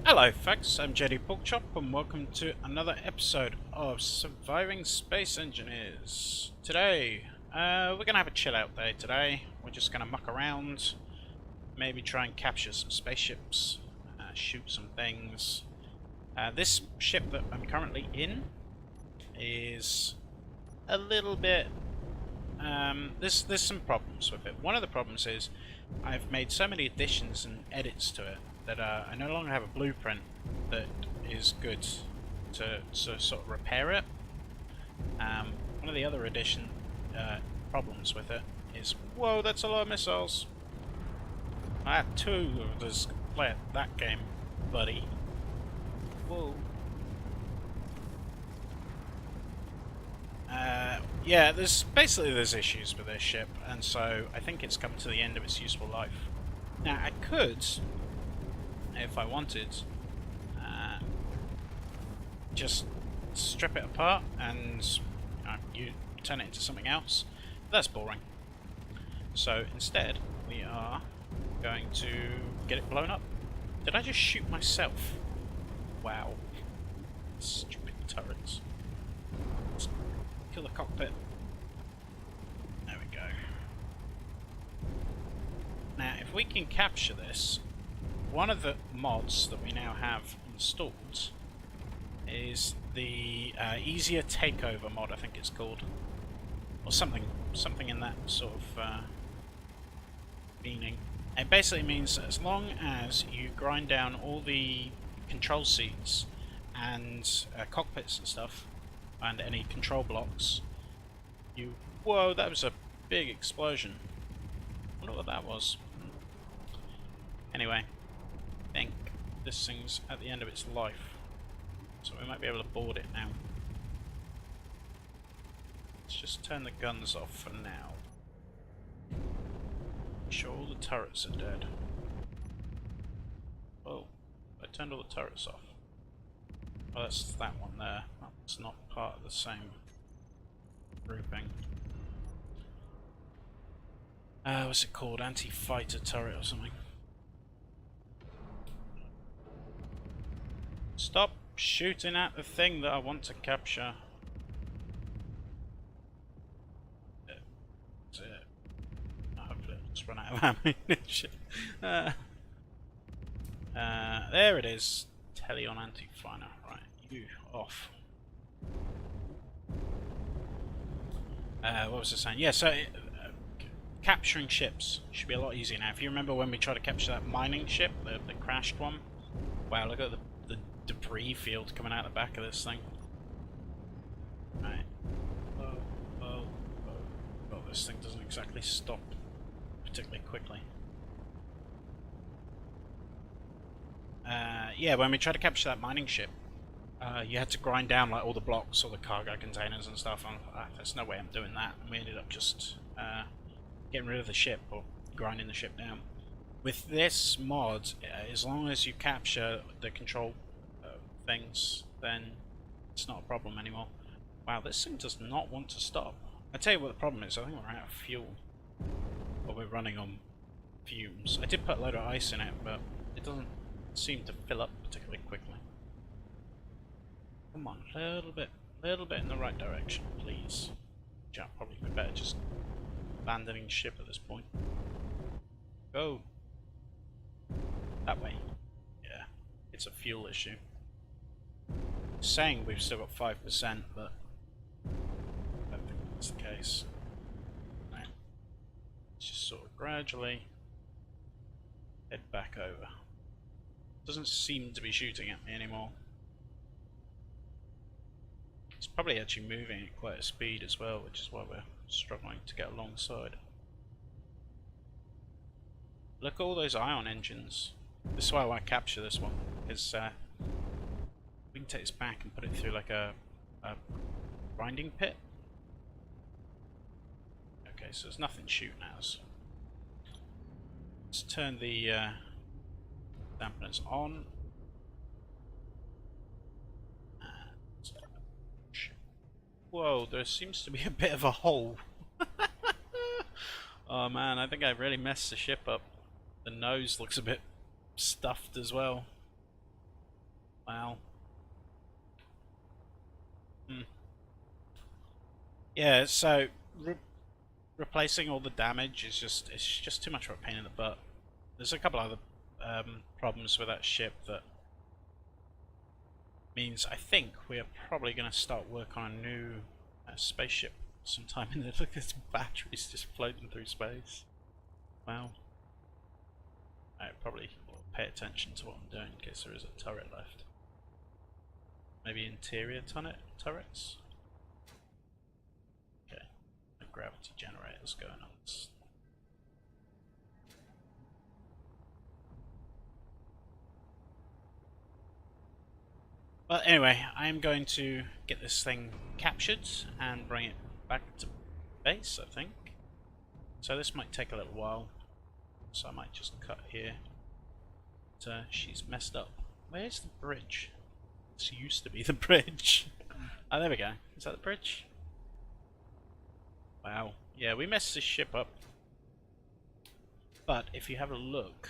Hello folks, I'm JDporkchop and welcome to another episode of Surviving Space Engineers. Today, we're going to have a chill out day today. We're just going to muck around, maybe try and capture some spaceships, shoot some things. This ship that I'm currently in is a little bit... there's some problems with it. One of the problems is I've made so many additions and edits to it that I no longer have a blueprint that is good to sort of repair it. One of the other problems with it is, whoa, that's a lot of missiles. I had two of us play at that game, buddy. Whoa. Yeah, there's issues with this ship, and so I think it's come to the end of its useful life. Now, I could, if I wanted, just strip it apart and you turn it into something else. That's boring. So instead, we are going to get it blown up. Did I just shoot myself? Wow. Stupid turrets. Let's kill the cockpit. There we go. Now, if we can capture this, one of the mods that we now have installed is the easier takeover mod, I think it's called, or something in that sort of meaning. It basically means that as long as you grind down all the control seats and cockpits and stuff, and any control blocks, whoa, that was a big explosion. I wonder what that was. Anyway, I think this thing's at the end of its life, so we might be able to board it now. Let's just turn the guns off for now. Make sure all the turrets are dead. Oh, I turned all the turrets off. Oh, that's that one there. That's not part of the same grouping. What's it called? Anti-fighter turret or something. Stop shooting at the thing that I want to capture. That's it. Hopefully it'll just run out of ammunition. There it is. Teleon anti-fighter. Right, you off. What was I saying? Yeah, so capturing ships should be a lot easier now. If you remember when we tried to capture that mining ship, the crashed one. Wow, look at the debris field coming out the back of this thing. Right. Oh, this thing doesn't exactly stop particularly quickly. Yeah, when we tried to capture that mining ship, you had to grind down like all the blocks, all the cargo containers and stuff, and there's no way I'm doing that. And we ended up just getting rid of the ship, or grinding the ship down. With this mod, as long as you capture the control things, then it's not a problem anymore. Wow, this thing does not want to stop. I tell you what the problem is, I think we're out of fuel. Or we're running on fumes. I did put a load of ice in it, but it doesn't seem to fill up particularly quickly. Come on, a little bit in the right direction, please. Yeah, probably be better just abandoning ship at this point. Go! That way. Yeah, it's a fuel issue. It's saying we've still got 5%, but I don't think that's the case. Right. Let's just sort of gradually head back over. Doesn't seem to be shooting at me anymore. It's probably actually moving at quite a speed as well, which is why we're struggling to get alongside. Look at all those ion engines. This is why I want to capture this one, because we can take this back and put it through like a grinding pit. Okay, so there's nothing shooting at us. Let's turn the dampeners on. Whoa, there seems to be a bit of a hole. Oh man, I think I really messed the ship up. The nose looks a bit stuffed as well. Well. Yeah, so replacing all the damage is just too much of a pain in the butt. There's a couple other problems with that ship that means I think we are probably going to start work on a new spaceship sometime in the look at batteries just floating through space. Wow. I probably will pay attention to what I'm doing in case there is a turret left. Maybe interior turrets? Okay. The gravity generators going on. Well, anyway, I am going to get this thing captured and bring it back to base, I think. So this might take a little while, so I might just cut here. But, she's messed up. Where's the bridge? This used to be the bridge. Oh, there we go. Is that the bridge? Wow. Yeah, we messed this ship up. But if you have a look,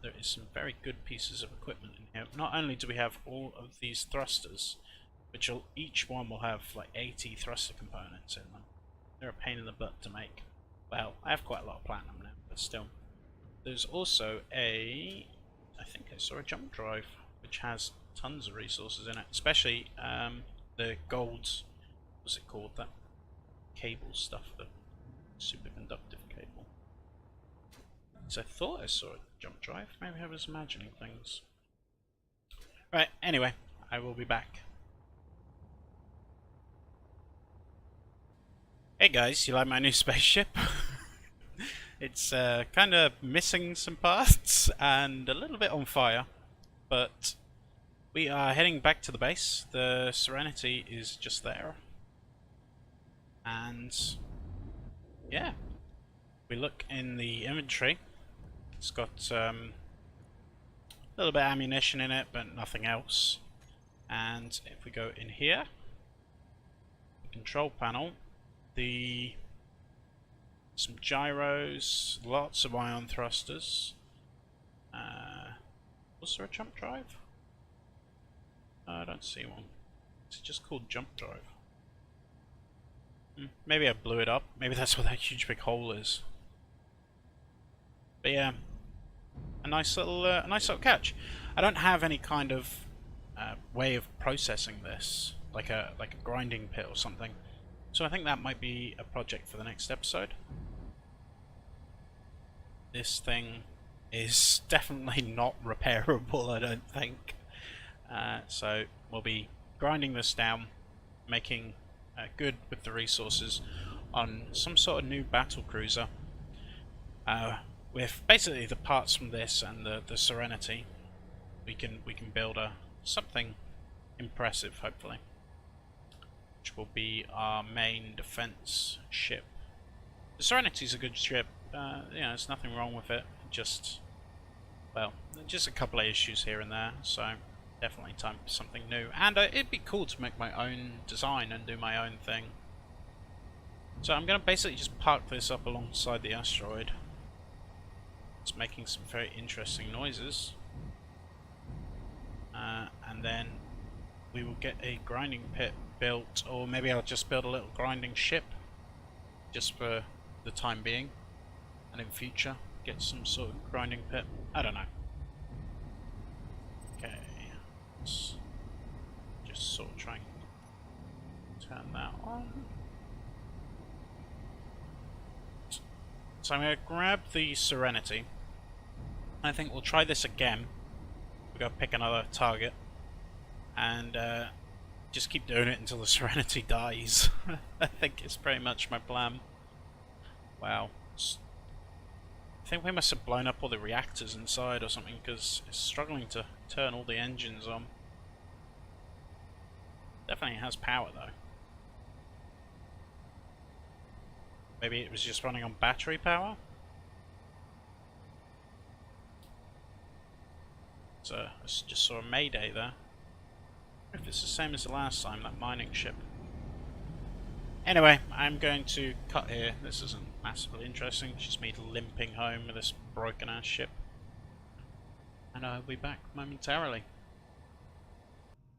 there is some very good pieces of equipment in here. Not only do we have all of these thrusters, which each one will have like 80 thruster components in them. They're a pain in the butt to make. Well, I have quite a lot of platinum now, but still. There's also I think I saw a jump drive, which has tons of resources in it, especially the gold, what's it called, that cable stuff, the superconductive cable. So I thought I saw a jump drive, maybe I was imagining things. Right, anyway, I will be back. Hey guys, you like my new spaceship? It's kind of missing some parts and a little bit on fire, but we are heading back to the base. The Serenity is just there. And yeah, we look in the inventory. It's got a little bit of ammunition in it, but nothing else. And if we go in here, the control panel, some gyros, lots of ion thrusters. Was there a jump drive? I don't see one. It's just called jump drive. Maybe I blew it up. Maybe that's what that huge big hole is. But yeah, a nice little catch. I don't have any kind of way of processing this, like a grinding pit or something. So I think that might be a project for the next episode. This thing is definitely not repairable, I don't think. So we'll be grinding this down, making good with the resources on some sort of new battle cruiser. With basically the parts from this and the Serenity, we can build something impressive, hopefully, which will be our main defense ship. The Serenity's a good ship. You know, there's nothing wrong with it. Just a couple of issues here and there. So definitely time for something new. And it'd be cool to make my own design and do my own thing. So I'm going to basically just park this up alongside the asteroid. It's making some very interesting noises. And then we will get a grinding pit built, or maybe I'll just build a little grinding ship just for the time being, and in future get some sort of grinding pit. I don't know. Okay, let's just sort of try and turn that on. So I'm going to grab the Serenity. I think we'll try this again. We'll go pick another target and just keep doing it until the Serenity dies. I think it's pretty much my plan. Wow. I think we must have blown up all the reactors inside or something, because it's struggling to turn all the engines on. Definitely has power though. Maybe it was just running on battery power? So I just saw a Mayday there. If it's the same as the last time, that mining ship. Anyway, I'm going to cut here. This isn't massively interesting. It's just me limping home with this broken ass ship. And I'll be back momentarily.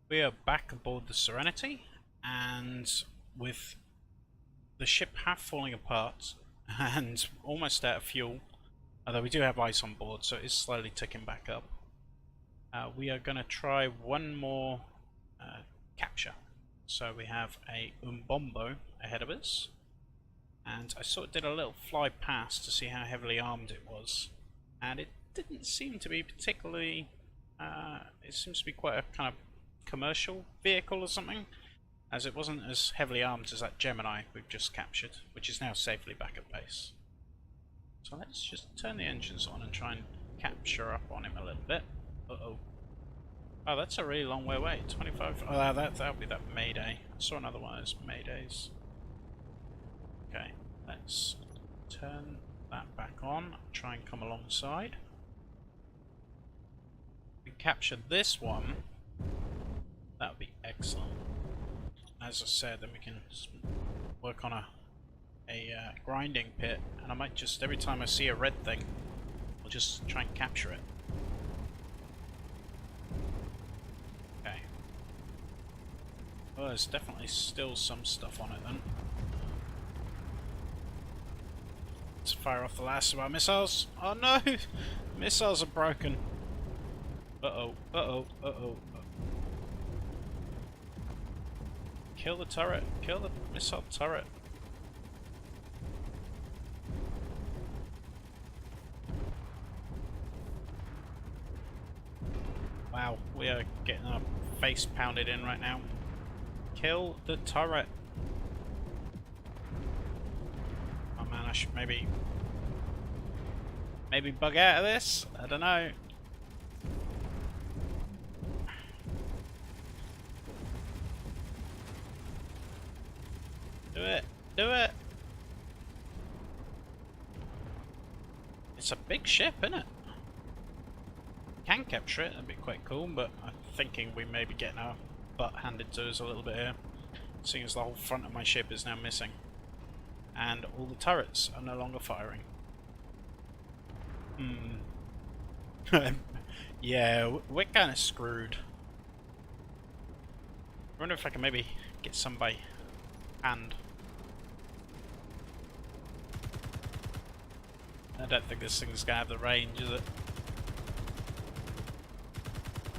We are back aboard the Serenity, and with the ship half falling apart and almost out of fuel, although we do have ice on board, so it is slowly ticking back up. We are going to try one more capture. So we have a Umbombo ahead of us, and I sort of did a little fly past to see how heavily armed it was, and it didn't seem to be particularly. It seems to be quite a kind of commercial vehicle or something, as it wasn't as heavily armed as that Gemini we've just captured, which is now safely back at base. So let's just turn the engines on and try and capture up on him a little bit. Uh-oh. Oh, that's a really long way away. 25. Oh, that'll be that Mayday. I saw another one of those Maydays. Okay, let's turn that back on. Try and come alongside. If we capture this one, that would be excellent. As I said, then we can work on a grinding pit, and I might just, every time I see a red thing, I'll just try and capture it. Okay. Well, there's definitely still some stuff on it then. Let's fire off the last of our missiles. Oh no! Missiles are broken. Uh-oh, uh-oh, uh-oh. Kill the turret. Kill the missile turret. Wow, we are getting our face pounded in right now. Kill the turret. Oh man, I should maybe bug out of this? I don't know. Do it! Do it! It's a big ship, isn't it? Can capture it, that'd be quite cool, but I'm thinking we may be getting our butt handed to us a little bit here, seeing as the whole front of my ship is now missing. And all the turrets are no longer firing. Yeah, we're kind of screwed. I wonder if I can maybe get some by hand. I don't think this thing's gonna have the range, is it?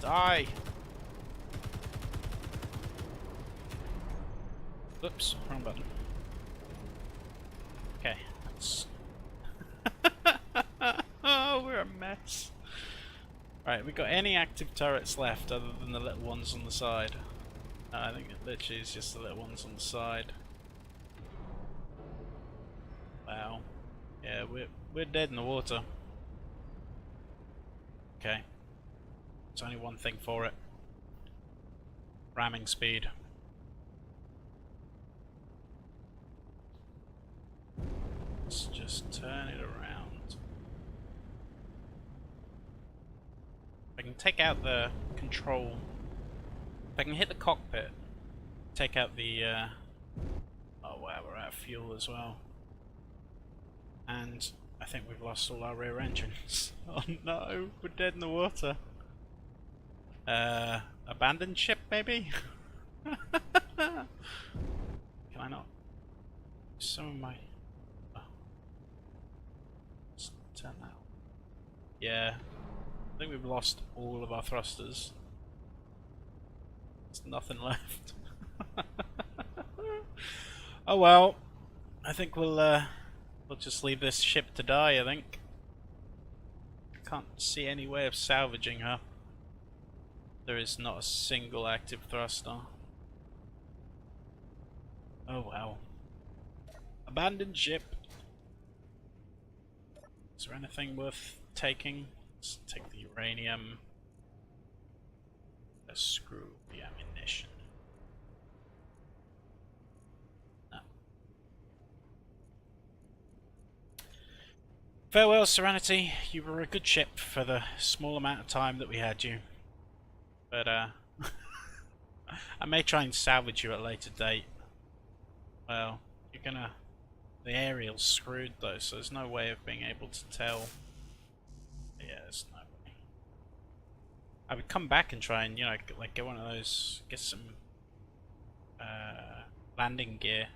Die! Oops, wrong button. Okay, that's... Oh, we're a mess. Right, we got any active turrets left other than the little ones on the side? No, I think it literally is just the little ones on the side. Wow. Yeah, we're dead in the water. Okay. There's only one thing for it. Ramming speed. Let's just turn it around. I can take out the control. If I can hit the cockpit, take out the... Oh wow, we're out of fuel as well. And I think we've lost all our rear engines. Oh no, we're dead in the water. Abandoned ship, maybe? Can I not? Some of my... Oh. Let's turn that on. Yeah. I think we've lost all of our thrusters. There's nothing left. Oh well. I think we'll just leave this ship to die, I think. I can't see any way of salvaging her. There is not a single active thruster. Oh wow. Abandoned ship. Is there anything worth taking? Let's take the uranium. Let's screw the ammunition. No. Farewell, Serenity. You were a good ship for the small amount of time that we had you. But, I may try and salvage you at a later date. Well, you're gonna... The aerial's screwed though, so there's no way of being able to tell. Yeah, there's no way. I would come back and try and, you know, like get one of those, get some landing gear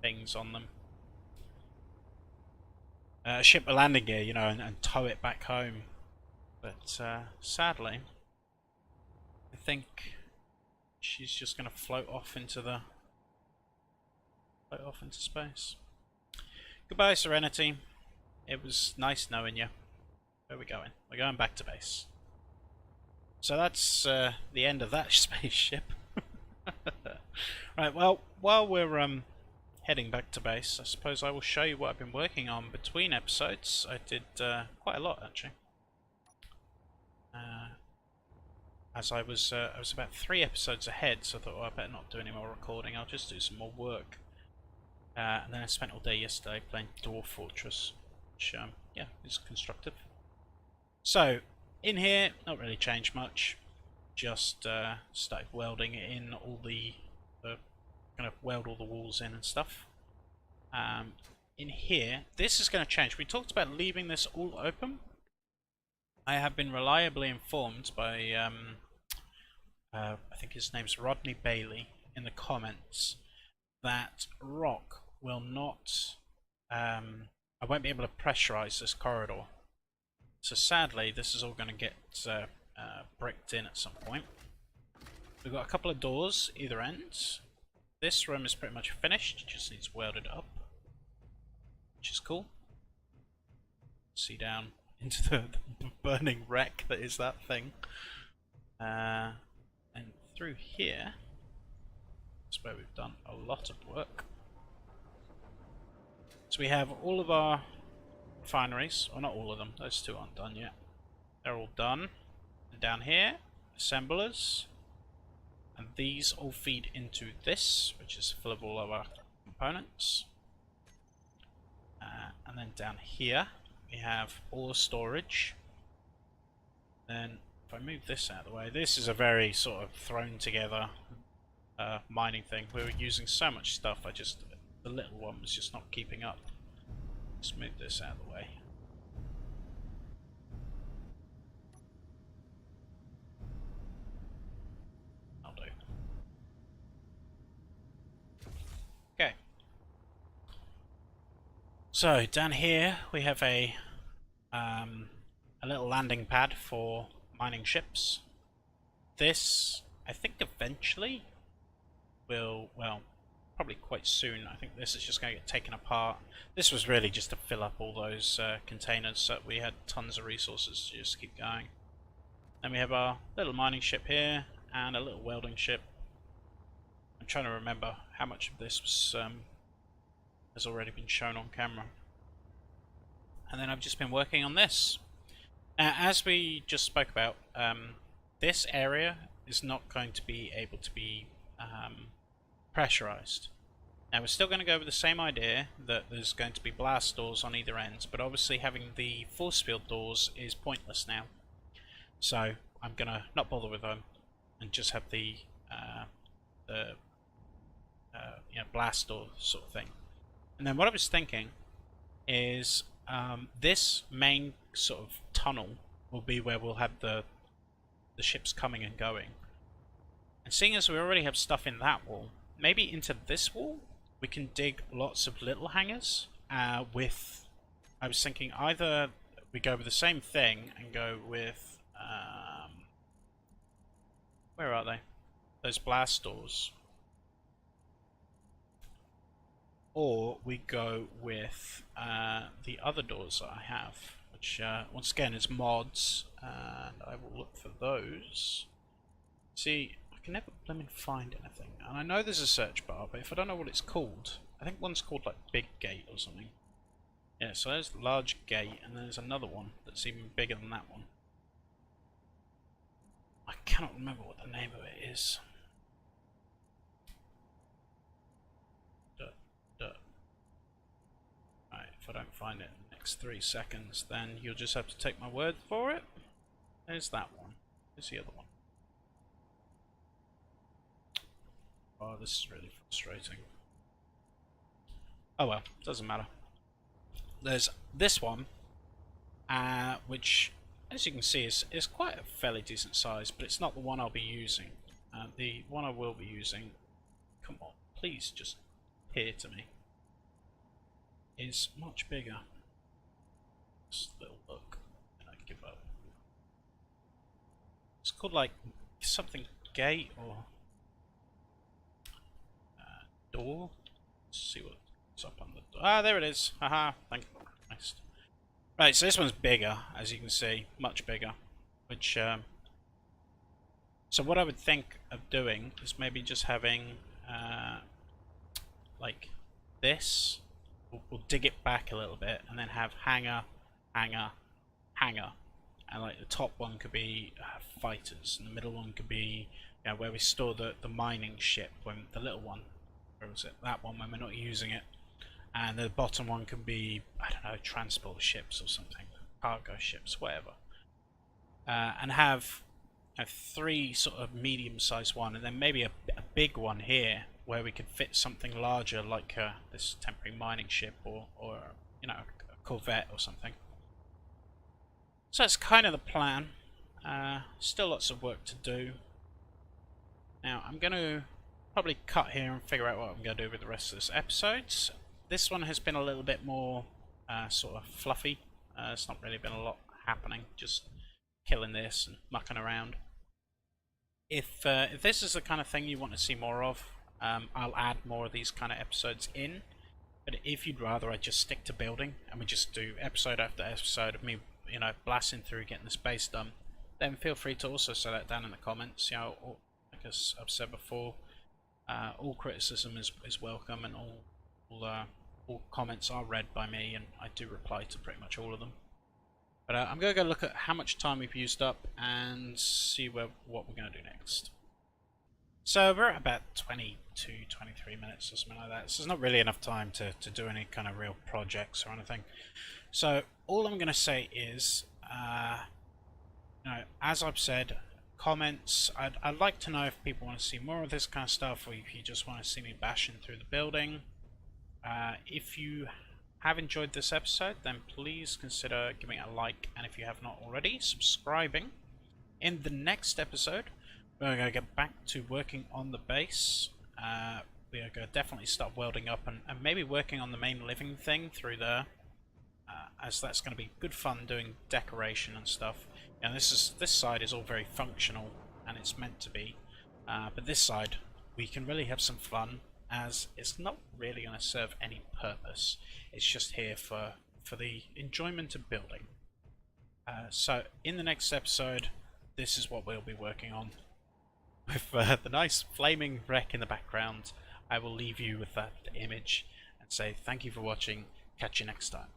things on them. Ship a landing gear, you know, and tow it back home. But sadly, I think she's just going to float off into space. Goodbye, Serenity. It was nice knowing you. Where are we going? We're going back to base. So that's the end of that spaceship. Right, well, while we're heading back to base, I suppose I will show you what I've been working on between episodes. I did quite a lot, actually. As I was about 3 episodes ahead, so I thought, well, I better not do any more recording. I'll just do some more work. And then I spent all day yesterday playing Dwarf Fortress, which yeah, is constructive. So in here, not really changed much. Just started welding in all the kind of weld all the walls in and stuff. In here, this is going to change. We talked about leaving this all open. I have been reliably informed by I think his name's Rodney Bailey in the comments that rock will not I won't be able to pressurize this corridor. So sadly, this is all going to get bricked in at some point. We've got a couple of doors either end. This room is pretty much finished, just needs welded up, which is cool. See down into the burning wreck that is that thing. And through here is where we've done a lot of work. So we have all of our refineries, or not all of them, those 2 aren't done yet. They're all done. And down here, assemblers. And these all feed into this, which is full of all of our components. And then down here, we have ore storage. Then, if I move this out of the way, this is a very sort of thrown together mining thing. We were using so much stuff, the little one was just not keeping up. Let's move this out of the way. I'll do. Okay. So down here we have a little landing pad for mining ships. This, I think, eventually will, well, probably quite soon. I think this is just going to get taken apart. This was really just to fill up all those containers so that we had tons of resources to just keep going. Then we have our little mining ship here and a little welding ship. I'm trying to remember how much of this was has already been shown on camera. And then I've just been working on this. As we just spoke about, this area is not going to be able to be pressurized. Now we're still going to go with the same idea that there's going to be blast doors on either end, but obviously having the force field doors is pointless now. So I'm going to not bother with them and just have the you know, blast door sort of thing. And then what I was thinking is this main sort of tunnel will be where we'll have the ships coming and going. And seeing as we already have stuff in that wall, maybe into this wall we can dig lots of little hangars with, I was thinking either we go with the same thing and go with, where are they? Those blast doors. Or we go with the other doors that I have, which once again is mods, and I will look for those. See, I can never find anything, and I know there's a search bar, but if I don't know what it's called, I think one's called like Big Gate or something. Yeah, so there's Large Gate, and then there's another one that's even bigger than that one. I cannot remember what the name of it is. Right, if I don't find it in the next 3 seconds, then you'll just have to take my word for it. There's that one. There's the other one. Oh, this is really frustrating. Oh well, doesn't matter. There's this one, which as you can see, it's quite a fairly decent size, but it's not the one I'll be using. The one I will be using, come on, please just appear to me, is much bigger. Just a little look, and I give up. It's called like something gate or door. Let's see what's up on the door. Ah, there it is. Haha, thank you. Nice. Right, so this one's bigger, as you can see, much bigger. Which, so what I would think of doing is maybe just having, like this. We'll dig it back a little bit, and then have hanger, hanger, hanger. And like the top one could be fighters, and the middle one could be, you know, where we store the mining ship, when the little one, where was it? That one when we're not using it. And the bottom one can be, I don't know, transport ships or something, cargo ships, whatever. And have 3 sort of medium-sized one, and then maybe a big one here where we could fit something larger, like this temporary mining ship, or you know, a corvette or something. So that's kind of the plan. Still lots of work to do. Now I'm going to probably cut here and figure out what I'm going to do with the rest of this episode. This one has been a little bit more sort of fluffy. It's not really been a lot happening, just killing this and mucking around. If this is the kind of thing you want to see more of, I'll add more of these kind of episodes in. But if you'd rather I just stick to building and we just do episode after episode of me, you know, blasting through getting this base done, then feel free to also say that down in the comments. You know, like as I've said before, all criticism is welcome, and all comments are read by me, and I do reply to pretty much all of them. But I'm going to go look at how much time we've used up and see what we're going to do next. So we're at about 22, 23 minutes or something like that. So there's not really enough time to do any kind of real projects or anything. So all I'm going to say is, you know, as I've said, comments. I'd like to know if people want to see more of this kind of stuff, or if you just want to see me bashing through the building. If you have enjoyed this episode, then please consider giving it a like, and if you have not already, subscribing. In the next episode, we're going to get back to working on the base. We are going to definitely start welding up and maybe working on the main living thing through there, as that's going to be good fun doing decoration and stuff. And this side is all very functional, and it's meant to be, but this side we can really have some fun, as it's not really going to serve any purpose. It's just here for the enjoyment of building. So in the next episode, this is what we'll be working on. With the nice flaming wreck in the background, I will leave you with that image and say thank you for watching. Catch you next time.